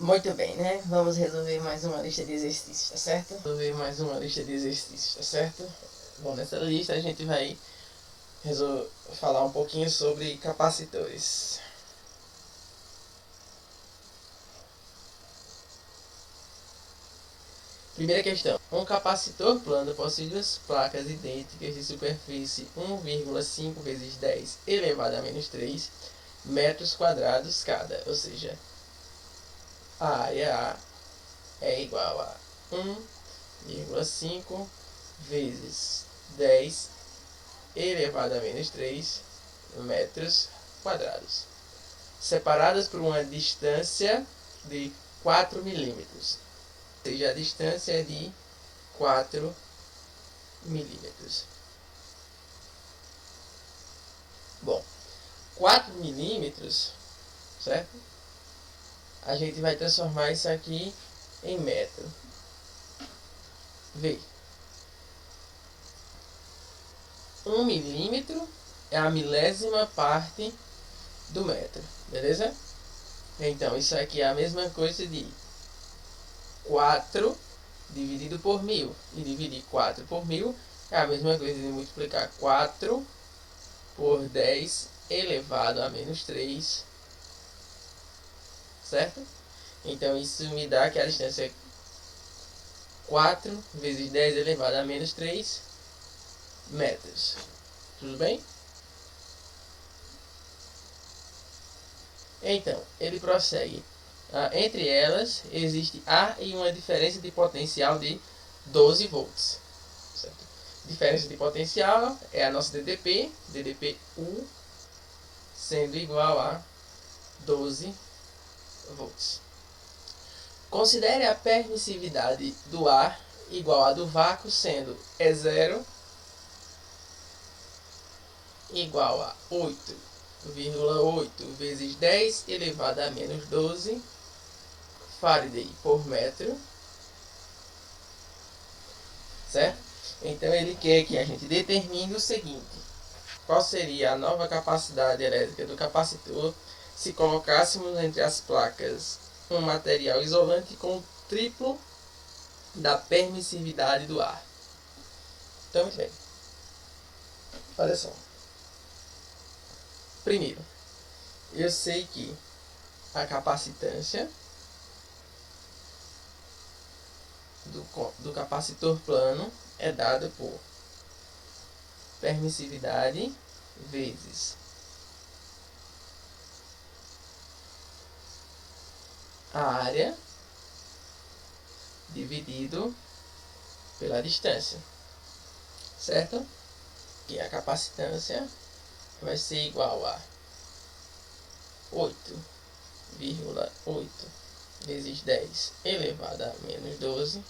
Muito bem, né? Vamos resolver mais uma lista de exercícios, tá certo? Resolver mais uma lista de exercícios, tá certo? Bom, nessa lista a gente vai falar um pouquinho sobre capacitores. Primeira questão. Um capacitor plano possui duas placas idênticas de superfície 1,5 vezes 10 elevado a menos 3 metros quadrados cada. Ou seja, a área A é igual a 1,5 vezes 10 elevado a menos 3 metros quadrados, separadas por uma distância de 4 milímetros. Ou seja, a distância é de 4 milímetros. Bom, 4 milímetros, certo? A gente vai transformar isso aqui em metro. Vê. 1 milímetro é a milésima parte do metro, beleza? Então, isso aqui é a mesma coisa de 4 dividido por 1000. E dividir 4 por 1000 é a mesma coisa de multiplicar 4 por 10 elevado a menos 3. Certo? Então, isso me dá que a distância é 4 vezes 10 elevado a menos 3 metros. Tudo bem? Então, ele prossegue. Entre elas, existe A e uma diferença de potencial de 12 volts. Certo? Diferença de potencial é a nossa DDP, DDP-U, sendo igual a 12 volts. Considere a permissividade do ar igual a do vácuo, sendo E0 igual a 8,8 vezes 10 elevado a menos 12 Faraday por metro, certo? Então ele quer que a gente determine o seguinte: qual seria a nova capacidade elétrica do capacitor se colocássemos entre as placas um material isolante com o triplo da permissividade do ar. Então, muito bem. Olha só. Primeiro, eu sei que a capacitância do capacitor plano é dada por permissividade vezes a área dividido pela distância, certo? E a capacitância vai ser igual a 8,8 vezes 10 elevado a menos 12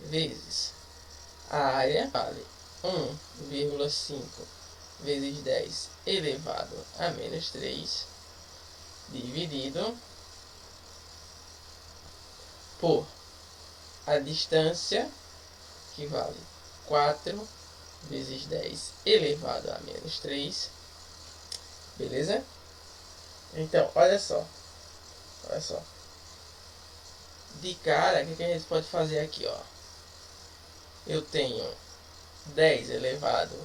vezes a área, vale 1,5 vezes 10 elevado a menos 3 dividido por a distância, que vale 4 vezes 10 elevado a menos 3, beleza? Então, olha só. De cara, o que a gente pode fazer aqui, ó? Eu tenho 10 elevado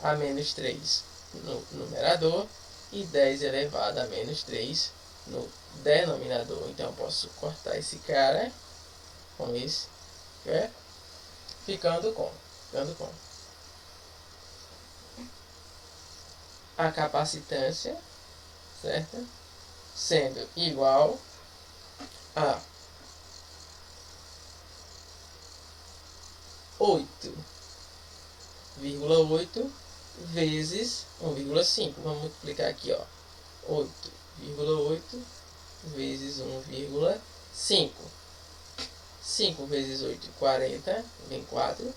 a menos 3 no numerador e 10 elevado a menos 3 no denominador. Então, eu posso cortar esse cara com esse, certo? Ficando com a capacitância, certo? Sendo igual a 8,8 vezes 1,5. Vamos multiplicar aqui, ó. 8,8 vezes 1,5. 5 vezes 8, 40, vem 4.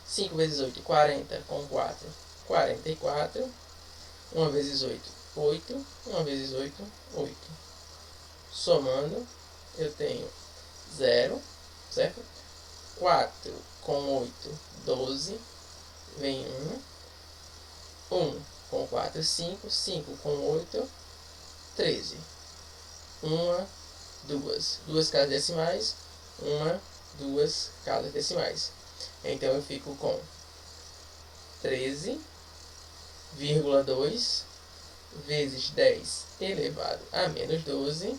5 vezes 8, 40, com 4, 44. 1 vezes 8, 8. 1 vezes 8, 8. Somando, eu tenho 0, certo? 4 com 8, 12. Vem 1. 1 com 4, 5. 5 com 8, 13. Uma duas casas decimais, duas casas decimais. Então eu fico com 13,2 vezes 10 elevado a menos 12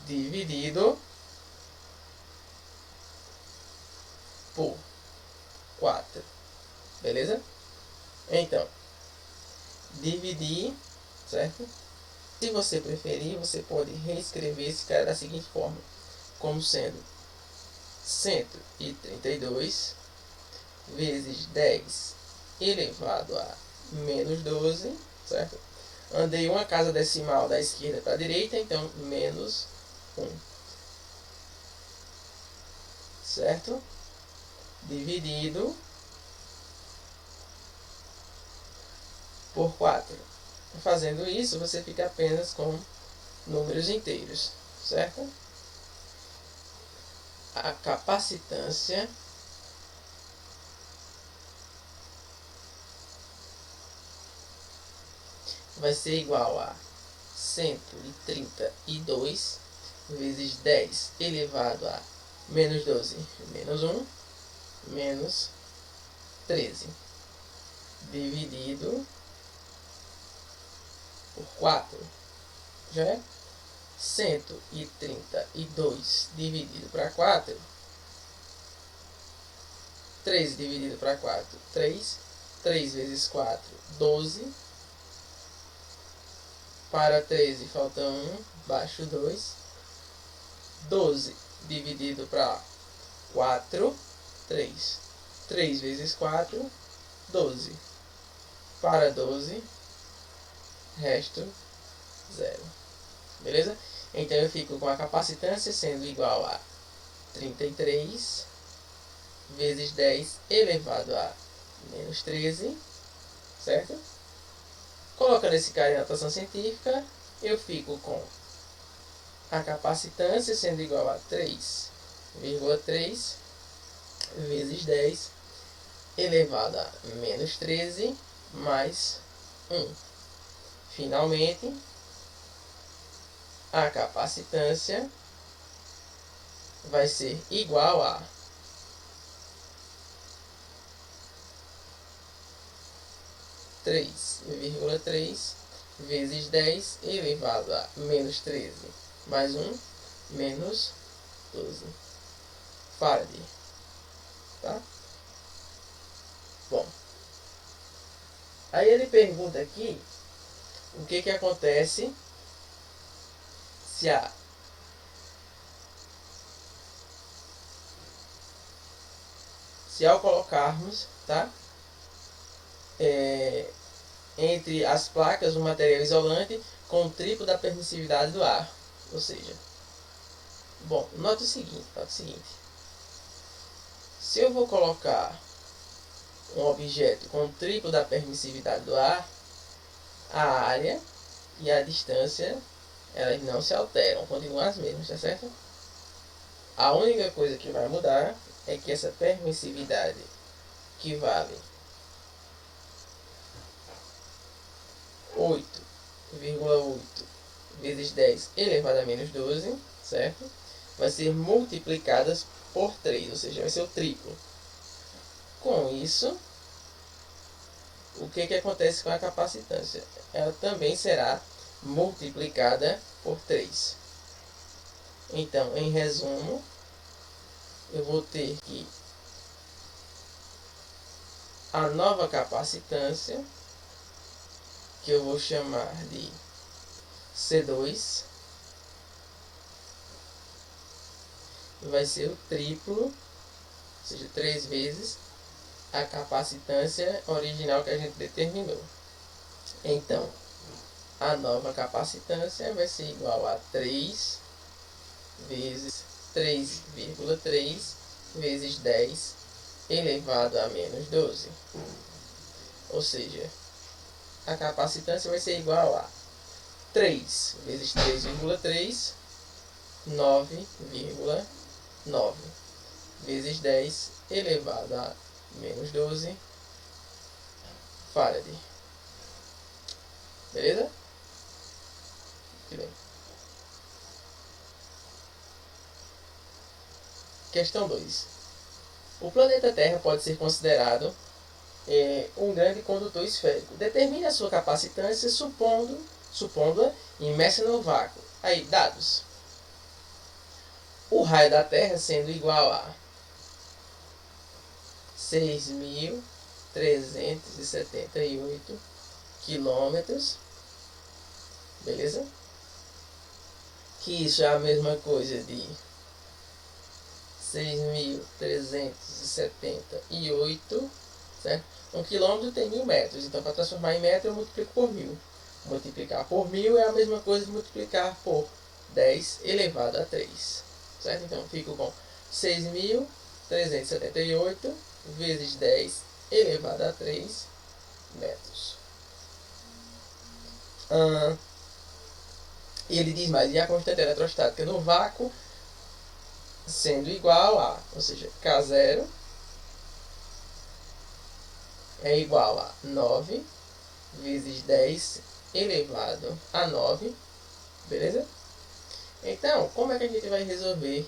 dividido por 4. Beleza? Então, dividir, certo? Se você preferir, você pode reescrever esse cara da seguinte forma, como sendo 132 vezes 10 elevado a menos 12, certo? Andei uma casa decimal da esquerda para a direita, então menos 1, certo? Dividido por 4. Fazendo isso, você fica apenas com números inteiros, certo? A capacitância vai ser igual a 132 vezes 10 elevado a menos 12 menos 1 menos 13 dividido por 4. Já é? 132 dividido para 4. 3 dividido para 4, 3. 3 vezes 4, 12. Para 13 falta 1, baixo 2. 12 dividido para 4, 3. 3 vezes 4, 12. Para 12, resto 0. Beleza? Então eu fico com a capacitância sendo igual a 33 vezes 10 elevado a menos 13, certo? Colocando esse cara em notação científica, eu fico com a capacitância sendo igual a 3,3 vezes 10 elevado a menos 13 mais 1. Finalmente, a capacitância vai ser igual a 3,3 vezes 10 elevado a menos 13 mais 1 menos 12 Faraday. Tá? Bom, aí ele pergunta aqui o que acontece se ao colocarmos, tá? Entre as placas um material isolante com o triplo da permissividade do ar. Ou seja, bom, nota o seguinte. Se eu vou colocar um objeto com o triplo da permissividade do ar, a área e a distância elas não se alteram, continuam as mesmas, tá certo? A única coisa que vai mudar é que essa permissividade que vale 8,8 vezes 10 elevado a menos 12, certo? Vai ser multiplicadas por 3, ou seja, vai ser o triplo. Com isso, o que acontece com a capacitância? Ela também será multiplicada por 3. Então, em resumo, eu vou ter que a nova capacitância, que eu vou chamar de C2, vai ser o triplo, ou seja, 3 vezes a capacitância original que a gente determinou. Então, a nova capacitância vai ser igual a 3 vezes 3,3 vezes 10 elevado a menos 12. Ou seja, a capacitância vai ser igual a 3 vezes 3,3, 9,9 vezes 10 elevado a menos 12 Faraday. Beleza? Muito bem. Questão 2. O planeta Terra pode ser considerado um grande condutor esférico. Determine a sua capacitância supondo-a imersa no vácuo. Aí, dados. O raio da Terra sendo igual a 6.378 quilômetros. Beleza? Que isso é a mesma coisa de 6.378, certo? 1 quilômetro tem 1.000 metros, então para transformar em metro eu multiplico por 1.000. Multiplicar por 1.000 é a mesma coisa de multiplicar por 10 elevado a 3, certo? Então fico com 6.378 vezes 10 elevado a 3 metros. E ele diz mais, e a constante eletrostática no vácuo sendo igual a, ou seja, K0 é igual a 9 vezes 10 elevado a 9, beleza? Então, como é que a gente vai resolver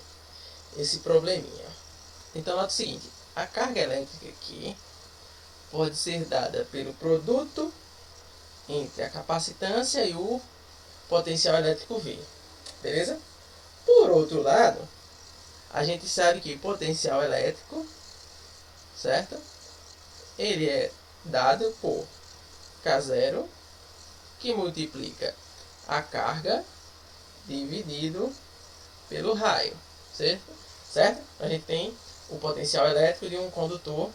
esse probleminha? Então, nota o seguinte, a carga elétrica aqui pode ser dada pelo produto entre a capacitância e o potencial elétrico V, beleza? Por outro lado, a gente sabe que potencial elétrico, certo? Ele é dado por K0, que multiplica a carga dividido pelo raio, certo? A gente tem o potencial elétrico de um condutor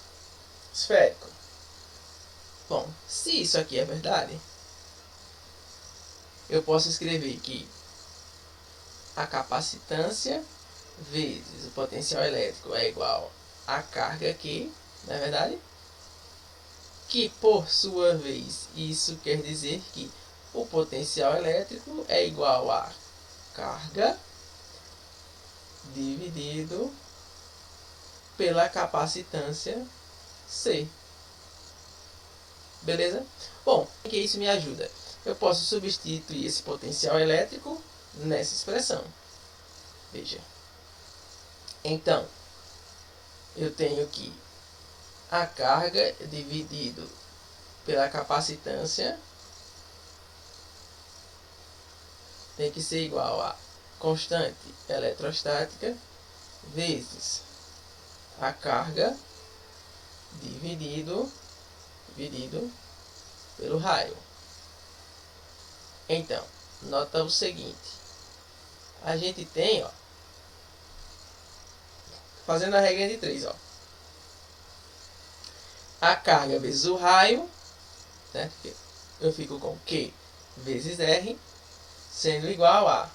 esférico. Bom, se isso aqui é verdade, eu posso escrever que a capacitância vezes o potencial elétrico é igual à carga Q, não é verdade? Que, por sua vez, isso quer dizer que o potencial elétrico é igual a carga dividido pela capacitância C. Beleza? Bom, o que isso me ajuda? Eu posso substituir esse potencial elétrico nessa expressão. Veja. Então, eu tenho que a carga dividido pela capacitância tem que ser igual a constante eletrostática vezes a carga dividido pelo raio. Então, nota o seguinte. A gente tem, ó, fazendo a regra de 3, ó, a carga vezes o raio, certo? Eu fico com Q vezes R sendo igual a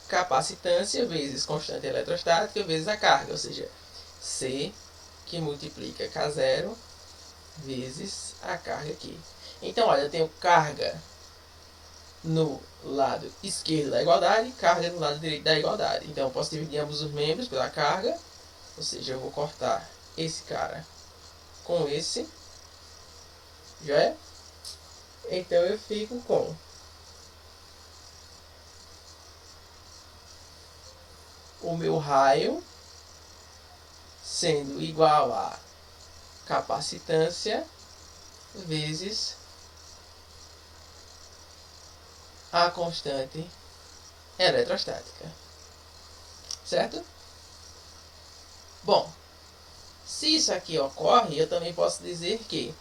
capacitância vezes constante eletrostática vezes a carga, ou seja, C que multiplica K0 vezes a carga aqui. Então, olha, eu tenho carga no lado esquerdo da igualdade e carga no lado direito da igualdade. Então, eu posso dividir ambos os membros pela carga, ou seja, eu vou cortar esse cara com esse, já é? Então, eu fico com o meu raio sendo igual a capacitância vezes a constante eletrostática, certo? Bom, se isso aqui ocorre, eu também posso dizer que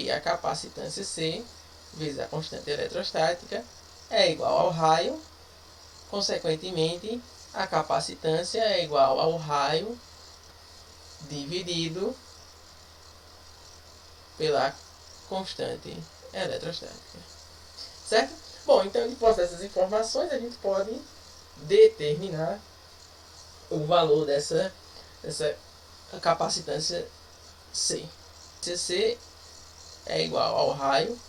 a capacitância C vezes a constante eletrostática é igual ao raio, consequentemente, a capacitância é igual ao raio dividido pela constante eletrostática. Certo? Bom, então, depois dessas informações, a gente pode determinar o valor dessa capacitância C. C é igual ao raio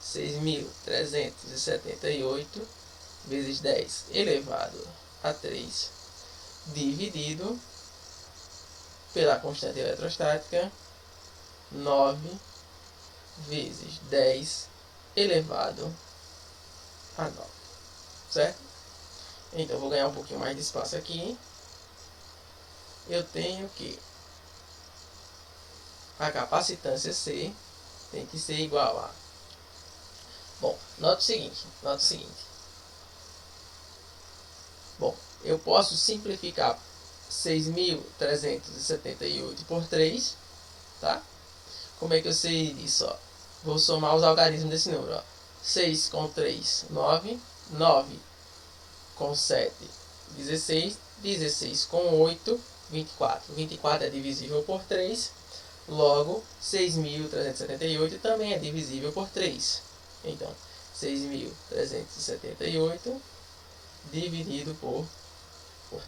6.378 vezes 10 elevado a 3 dividido pela constante eletrostática 9 vezes 10 elevado a 9. certo? Então, eu vou ganhar um pouquinho mais de espaço aqui. Eu tenho que a capacitância C tem que ser igual a... Bom, nota o seguinte. Bom, eu posso simplificar 6.378 por 3, tá? Como é que eu sei disso? Ó? Vou somar os algarismos desse número. Ó. 6 com 3, 9. 9 com 7, 16. 16 com 8, 24. 24 é divisível por 3. Logo, 6.378 também é divisível por 3. Então, 6.378 dividido por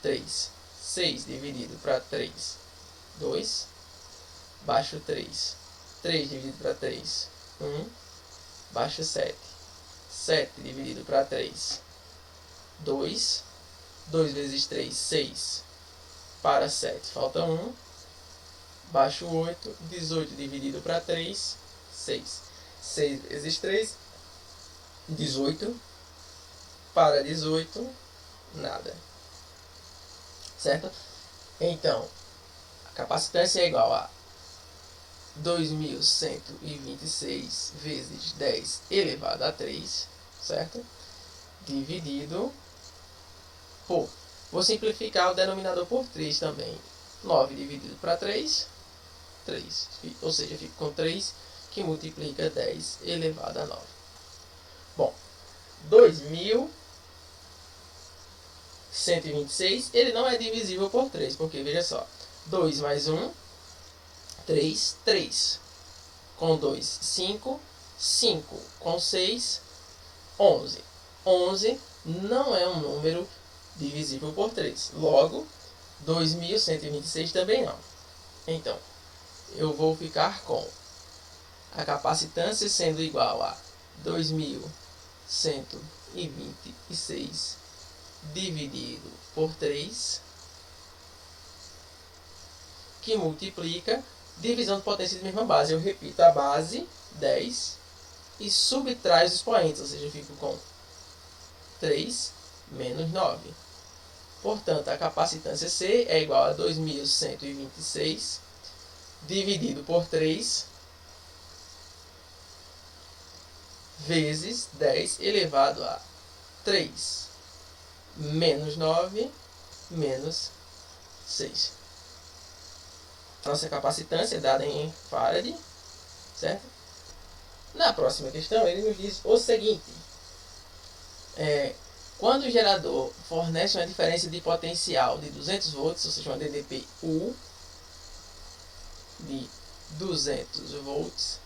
3. 6 dividido para 3, 2. Baixo 3. 3 dividido para 3, 1. Baixo 7. 7 dividido para 3, 2. 2 vezes 3, 6. Para 7, falta 1. Baixo 8. 18 dividido para 3, 6. 6 vezes 3, 18. Para 18, nada. Certo? Então, a capacitância é igual a 2.126 vezes 10 elevado a 3, certo? Dividido por... Vou simplificar o denominador por 3 também. 9 dividido para 3, 3. Ou seja, eu fico com 3 que multiplica 10 elevado a 9. Bom, 2.126, ele não é divisível por 3, porque veja só. 2 mais 1, 3, 3. Com 2, 5. 5 com 6, 11. 11 não é um número divisível por 3. Logo, 2.126 também não. Então, eu vou ficar com a capacitância sendo igual a 2.126 dividido por 3, que multiplica divisão de potência de mesma base. Eu repito a base, 10, e subtrai os expoentes, ou seja, eu fico com 3 menos 9. Portanto, a capacitância C é igual a 2.126 dividido por 3 vezes 10 elevado a 3 menos 9 menos 6. Nossa capacitância é dada em farad, certo? Na próxima questão, ele nos diz o seguinte. Quando o gerador fornece uma diferença de potencial de 200 volts, ou seja, uma DDP-U de 200 volts,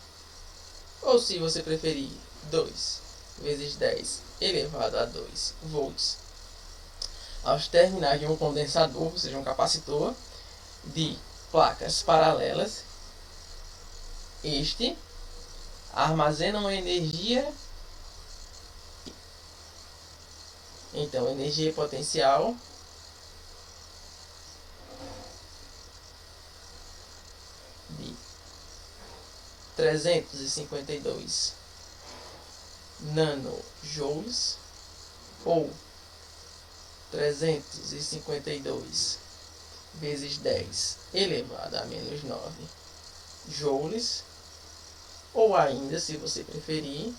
ou se você preferir, 2 vezes 10 elevado a 2 volts, aos terminais de um condensador, ou seja, um capacitor, de placas paralelas, este armazena uma energia. Então, energia potencial de 352 nanojoules ou 352 vezes 10 elevado a menos 9 joules, ou ainda, se você preferir,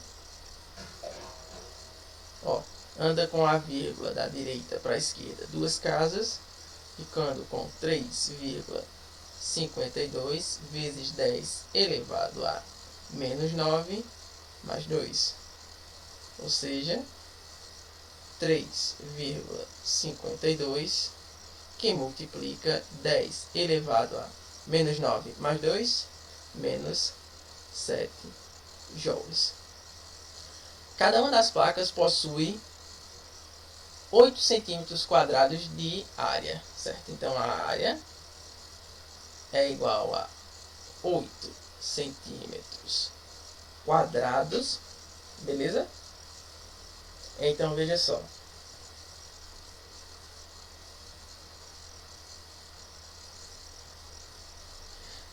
anda com a vírgula da direita para a esquerda duas casas, ficando com 3,52 vezes 10 elevado a menos 9 mais 2, ou seja, 3,52 que multiplica 10 elevado a menos 9 mais 2, menos 7 joules. Cada uma das placas possui 8 centímetros quadrados de área, certo? Então, a área é igual a 8 centímetros quadrados, beleza? Então, veja só.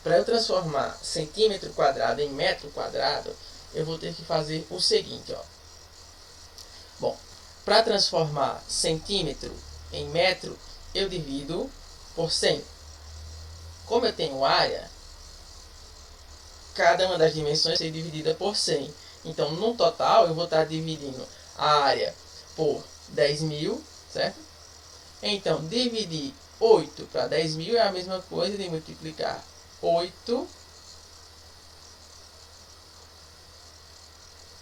Para eu transformar centímetro quadrado em metro quadrado, eu vou ter que fazer o seguinte, ó. Bom, Para transformar centímetro em metro, eu divido por 100. Como eu tenho área, cada uma das dimensões vai ser dividida por 100. Então, no total, eu vou estar dividindo a área por 10.000, certo? Então, dividir 8 para 10.000 é a mesma coisa de multiplicar 8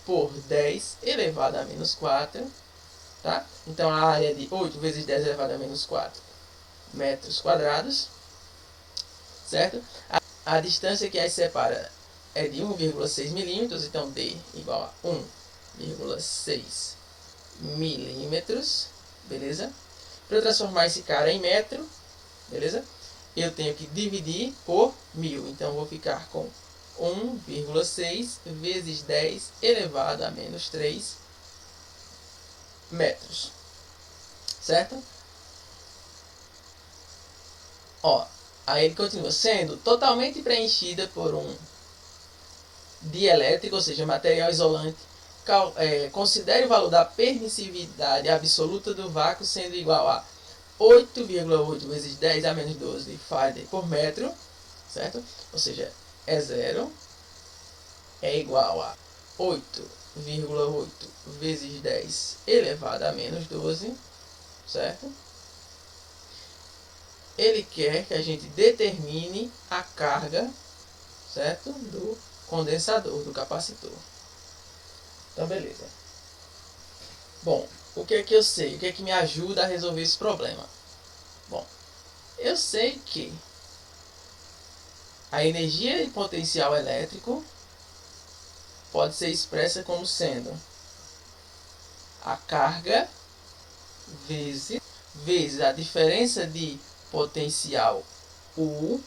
por 10 elevado a menos 4, tá? Então, a área de 8 vezes 10 elevado a menos 4 metros quadrados, certo? A distância que as separa é de 1,6 milímetros, então D igual a 1,6 milímetros, beleza? Para eu transformar esse cara em metro, beleza? Eu tenho que dividir por 1000, então vou ficar com 1,6 vezes 10 elevado a menos 3 metros, certo? Ó, aí ele continua sendo totalmente preenchida por um dielétrico, ou seja, material isolante. Considere o valor da permissividade absoluta do vácuo sendo igual a 8,8 vezes 10 a menos 12 Faraday por metro, certo? Ou seja, é zero, é igual a 8,8 vezes 10 elevado a menos 12, certo? Ele quer que a gente determine a carga, certo? Do condensador, do capacitor. Então, beleza. Bom, o que é que eu sei? O que é que me ajuda a resolver esse problema? Bom, eu sei que a energia de potencial elétrico pode ser expressa como sendo a carga vezes a diferença de potencial U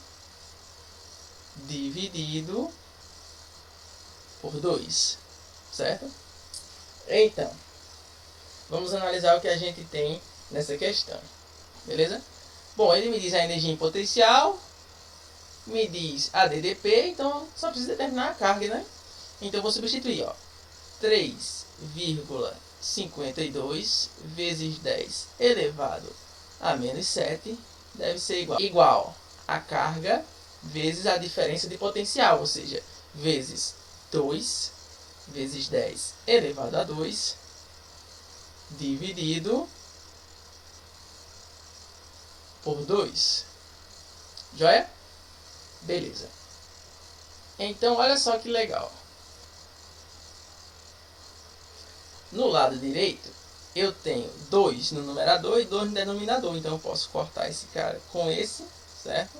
dividido por 2, certo? Então, vamos analisar o que a gente tem nessa questão, beleza? Bom, ele me diz a energia em potencial, me diz a DDP, então só precisa determinar a carga, né? Então eu vou substituir, ó, 3,52 vezes 10 elevado a menos 7 deve ser igual a carga vezes a diferença de potencial, ou seja, vezes 2 vezes 10 elevado a 2 dividido por 2. Joia? Beleza. Então, olha só que legal. No lado direito, eu tenho 2 no numerador e 2 no denominador. Então, eu posso cortar esse cara com esse, certo?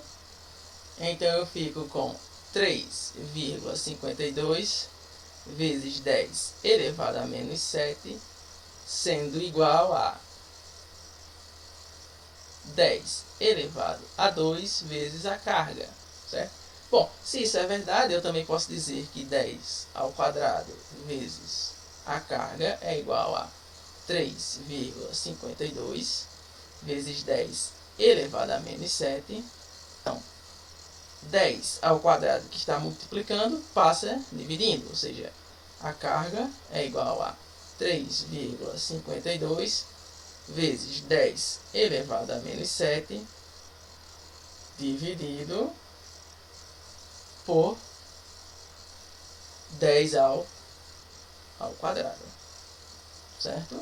Então, eu fico com 3,52 vezes 10 elevado a menos 7, sendo igual a 10 elevado a 2 vezes a carga, certo? Bom, se isso é verdade, eu também posso dizer que 10 ao quadrado vezes a carga é igual a 3,52 vezes 10 elevado a menos 7. Então, 10 ao quadrado que está multiplicando passa dividindo, ou seja, a carga é igual a 3,52 vezes 10 elevado a menos 7 dividido por 10 ao quadrado, certo?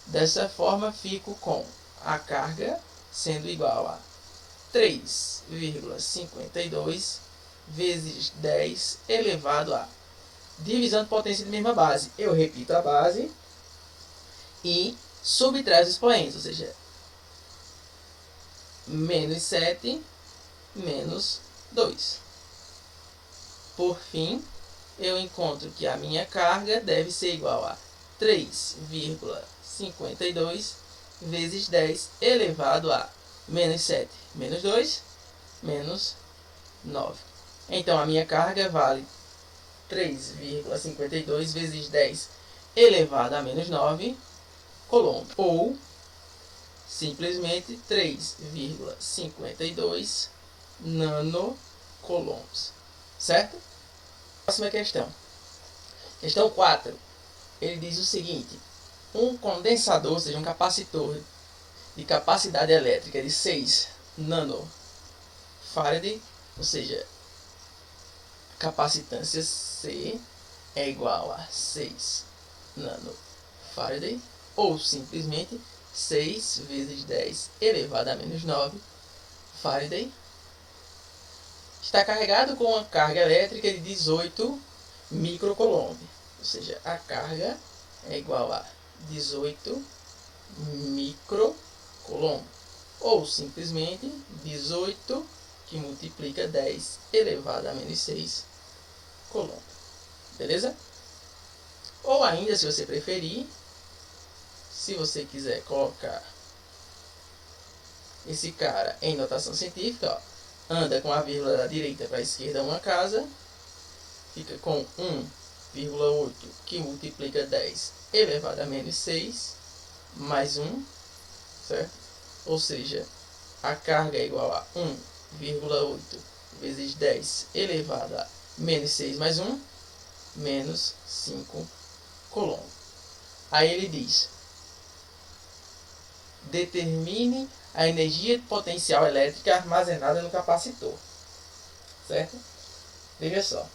Dessa forma, fico com a carga sendo igual a 3,52 vezes 10 elevado a divisão de potência de mesma base. Eu repito a base e subtraio os expoentes, ou seja, menos 7 menos 2. Por fim, eu encontro que a minha carga deve ser igual a 3,52 vezes 10 elevado a menos 7 menos 2 menos 9. Então, a minha carga vale 3,52 vezes 10 elevado a menos 9 coulomb, ou simplesmente 3,52 nanocoulombs, certo? Próxima questão. Questão 4. Ele diz o seguinte: um condensador, ou seja, um capacitor de capacidade elétrica de 6 nanofarad, ou seja, capacitância C é igual a 6 nanofarad, ou simplesmente 6 vezes 10 elevado a menos 9 Faraday, está carregado com uma carga elétrica de 18 microcoulomb, ou seja, a carga é igual a 18 microcoulomb, ou simplesmente 18 que multiplica 10 elevado a menos 6 coulomb. Beleza? Ou ainda, se você preferir, se você quiser colocar esse cara em notação científica, ó, anda com a vírgula da direita para a esquerda uma casa, fica com 1,8 que multiplica 10 elevado a menos 6 mais 1, certo? Ou seja, a carga é igual a 1,8 vezes 10 elevado a menos 6 mais 1, menos 5 coulomb. Aí ele diz: determine a energia potencial elétrica armazenada no capacitor. Certo? Veja só.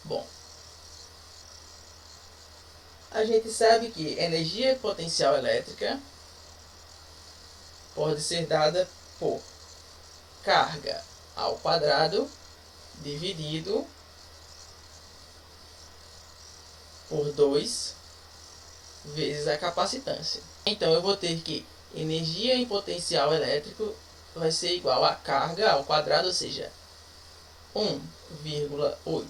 Bom, a gente sabe que energia potencial elétrica pode ser dada por carga ao quadrado dividido por 2 vezes a capacitância. Então eu vou ter que energia em potencial elétrico vai ser igual a carga ao quadrado, ou seja, 1,8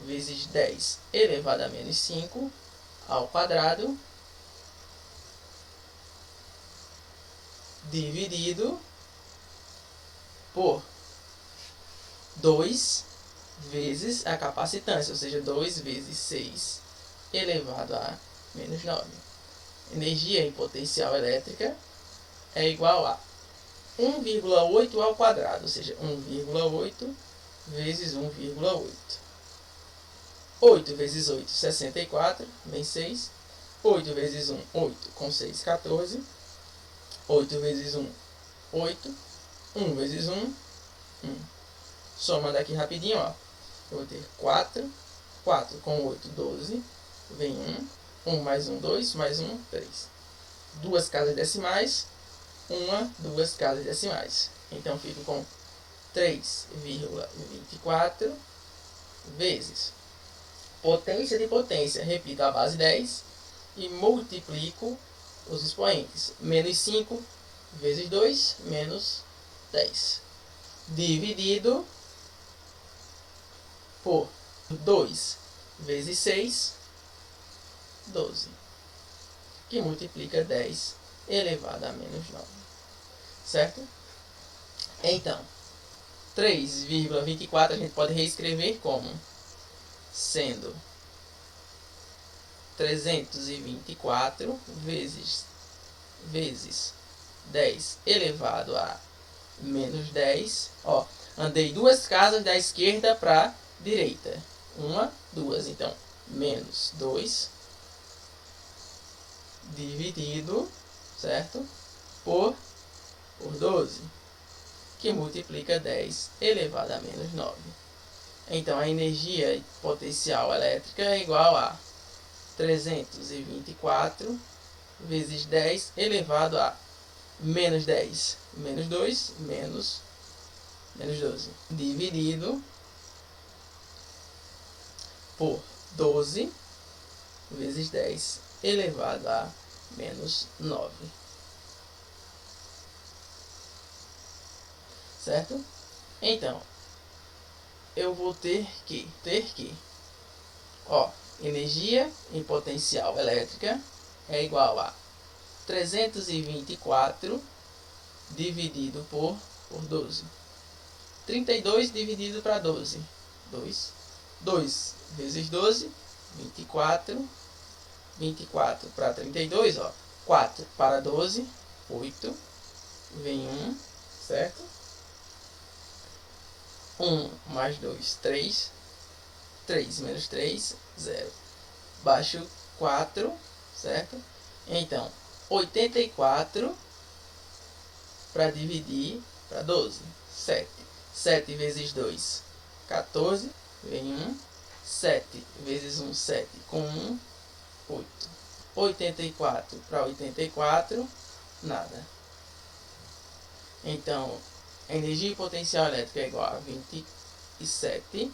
vezes 10 elevado a menos 5 ao quadrado dividido por 2 vezes a capacitância, ou seja, 2 vezes 6 elevado a menos 9. Energia em potencial elétrica é igual a 1,8 ao quadrado, ou seja, 1,8 vezes 1,8. 8 vezes 8, 64, vem 6. 8 vezes 1, 8, com 6, 14. 8 vezes 1, 8. 1 vezes 1, 1. Somando aqui rapidinho, ó. Eu vou ter 4. 4 com 8, 12. Vem 1. 1 mais 1, 2. Mais 1, 3. Duas casas decimais. 2 casas decimais. Então, fico com 3,24 vezes potência de potência. Repito a base 10 e multiplico os expoentes. Menos 5 vezes 2, menos 10. Dividido por 2 vezes 6, 12. Que multiplica 10 elevado a menos 9. Certo? Então, 3,24 a gente pode reescrever como sendo 324 vezes 10 elevado a menos 10. Ó, andei duas casas da esquerda para a direita. 1, 2. Então, menos 2 dividido, certo? Por 12, que multiplica 10 elevado a menos 9. Então, a energia potencial elétrica é igual a 324 vezes 10 elevado a menos 10, menos 2, menos 12, dividido por 12 vezes 10 elevado a menos 9. Certo? Então, eu vou ter que, ó, energia em potencial elétrica é igual a 324 dividido por 12. 32 dividido para 12. 2 vezes 12, 24. 24 para 32, ó. 4 para 12, 8. Vem 1, certo? 1 mais 2, 3. 3, menos 3, 0. Baixo 4, certo? Então, 84 para dividir para 12, 7. 7 vezes 2, 14, vem 1. 7 vezes 1, 7, com 1, 8. 84 para 84, nada. Então, a energia e potencial elétrica é igual a 27,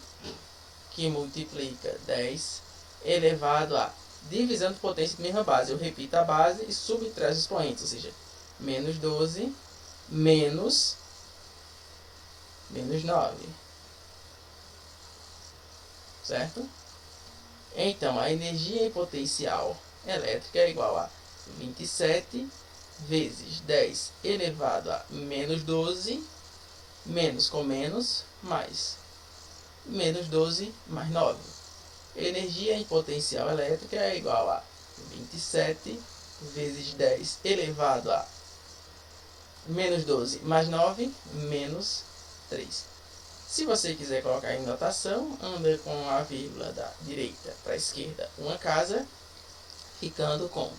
que multiplica 10, elevado a divisão de potência de mesma base. Eu repito a base e subtraio os expoentes, ou seja, menos 12, menos 9. Certo? Então, a energia e potencial elétrica é igual a 27 vezes 10 elevado a menos 12, menos com menos, mais menos 12 mais 9. Energia em potencial elétrica é igual a 27 vezes 10 elevado a menos 12 mais 9, menos 3. Se você quiser colocar em notação, anda com a vírgula da direita para a esquerda uma casa, ficando com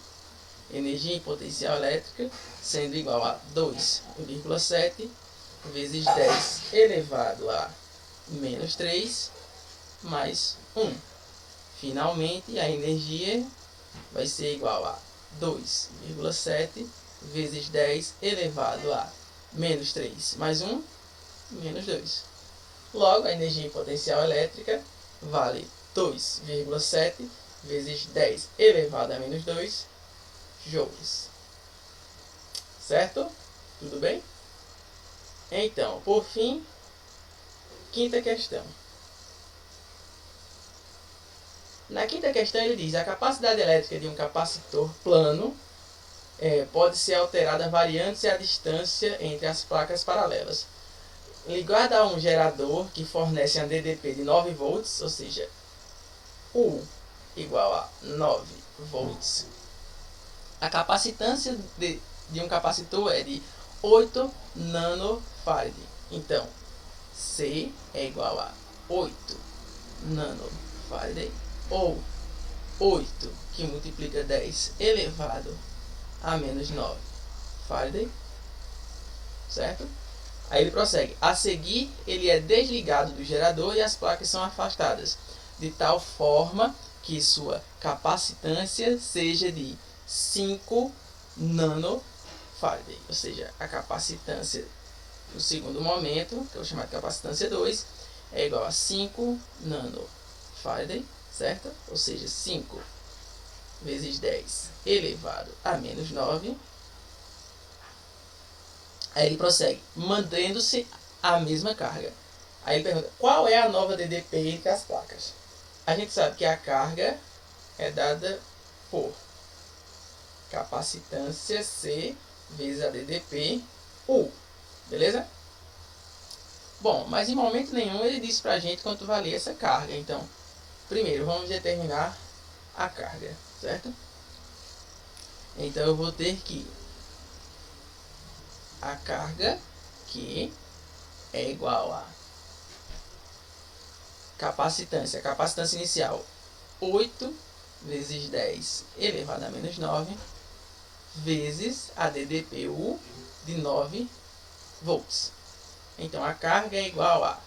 energia em potencial elétrica sendo igual a 2,7 vezes 10 elevado a menos 3 mais 1. Finalmente, a energia vai ser igual a 2,7 vezes 10 elevado a menos 3 mais 1, menos 2. Logo, a energia em potencial elétrica vale 2,7 vezes 10 elevado a menos 2 joules. Certo? Tudo bem? Então, por fim, quinta questão. Na quinta questão ele diz: a capacidade elétrica de um capacitor plano pode ser alterada variando-se a distância entre as placas paralelas. Ligada a um gerador que fornece um DDP de 9 volts, ou seja, U igual a 9 volts. A capacitância de um capacitor é de 8 nanofarad. Então, C é igual a 8 nanofarad, ou 8 que multiplica 10 elevado a menos 9 farad, certo? Aí ele prossegue: a seguir, ele é desligado do gerador e as placas são afastadas, de tal forma que sua capacitância seja de 5 nanofarad, ou seja, a capacitância no segundo momento, que eu vou chamar de capacitância 2, é igual a 5 nanofarad, certo? Ou seja, 5 vezes 10 elevado a menos 9. Aí ele prossegue, mantendo-se a mesma carga. Aí ele pergunta: qual é a nova DDP entre as placas? A gente sabe que a carga é dada por capacitância C vezes a DDP U. Beleza? Bom, mas em momento nenhum ele disse pra gente quanto valia essa carga. Então, primeiro vamos determinar a carga, certo? Então eu vou ter que a carga que é igual a capacitância. A capacitância inicial 8 vezes 10 elevado a menos 9 vezes a DDPU de 9 volts. Então a carga é igual a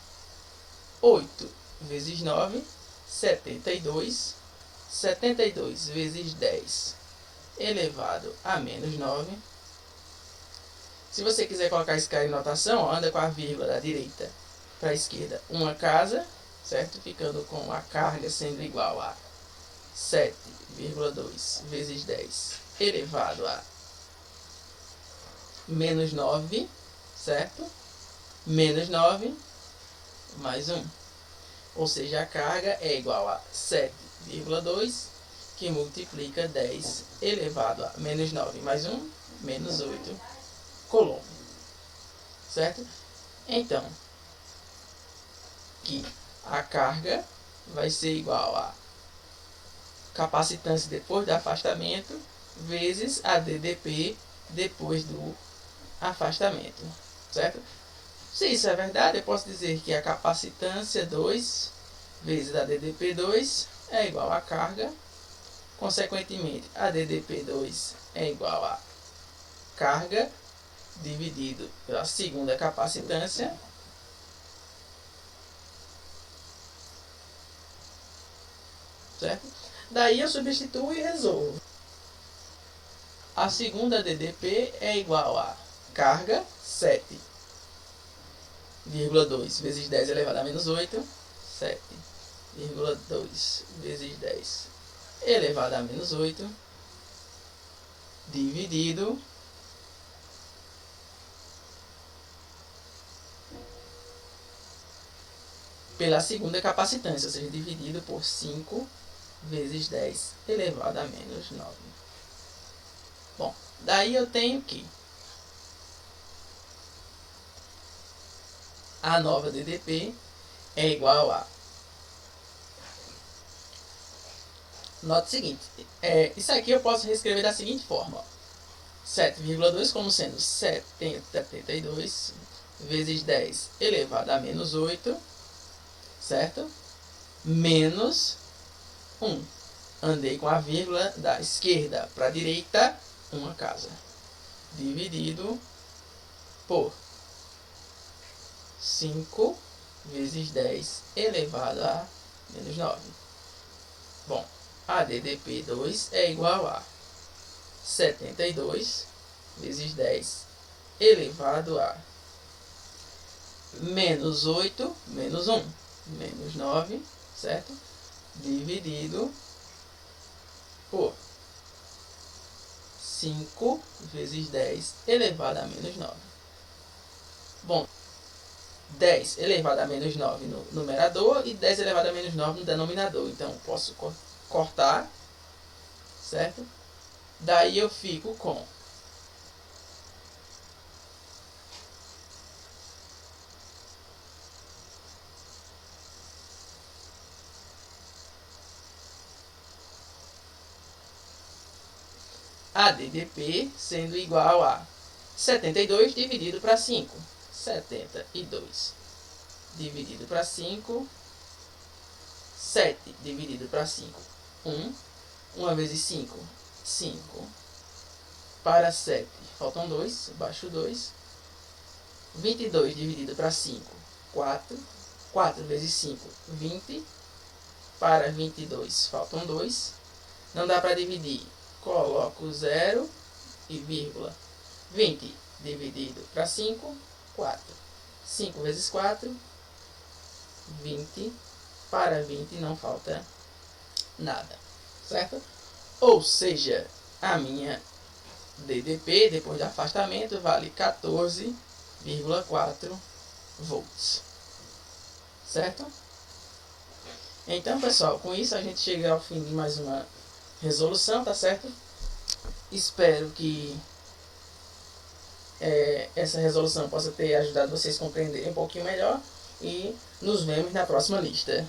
8 vezes 9, 72. 72 vezes 10 elevado a menos 9. Se você quiser colocar esse cara em notação, anda com a vírgula da direita para a esquerda uma casa, certo? Ficando com a carga sendo igual a 7,2 vezes 10 elevado a menos 9, certo? Menos 9 mais 1. Ou seja, a carga é igual a 7,2 que multiplica 10 elevado a menos 9 mais 1, menos 8 coulomb. Certo? Então, que a carga vai ser igual a capacitância depois do afastamento vezes a DDP depois do afastamento. Certo? Se isso é verdade, eu posso dizer que a capacitância 2 vezes a DDP2 é igual a carga. Consequentemente, a DDP2 é igual a carga dividido pela segunda capacitância, certo? Daí eu substituo e resolvo. A segunda DDP é igual a carga 7,2 vezes 10 elevado a menos 8, 7,2 vezes 10 elevado a menos 8, dividido pela segunda capacitância, ou seja, dividido por 5 vezes 10 elevado a menos 9. Bom, daí eu tenho que a nova DDP é igual a... Note o seguinte, isso aqui eu posso reescrever da seguinte forma. 7,2 como sendo 72 vezes 10 elevado a menos 8, certo? Menos 1. Andei com a vírgula da esquerda para a direita, uma casa. Dividido por 5 vezes 10 elevado a menos 9. Bom, a DDP2 é igual a 72 vezes 10 elevado a menos 8, menos 1, menos 9, certo? Dividido por 5 vezes 10 elevado a menos 9. Bom, 10 elevado a menos 9 no numerador e 10 elevado a menos 9 no denominador. Então, posso cortar, certo? Daí eu fico com a DDP sendo igual a 72 dividido para 5. 72 dividido para 5. 7 dividido para 5. 1. 1 vezes 5. 5. Para 7. Faltam 2. Baixo 2. 22 dividido para 5. 4. 4 vezes 5. 20. Para 22. Faltam 2. Não dá para dividir. Coloco 0 e vírgula. 20 dividido para 5, 4. 5 vezes 4, 20. Para 20 não falta nada, certo? Ou seja, a minha DDP, depois de afastamento, vale 14,4 volts, certo? Então, pessoal, com isso a gente chega ao fim de mais uma resolução, tá certo? Espero que essa resolução possa ter ajudado vocês a compreenderem um pouquinho melhor e nos vemos na próxima lista.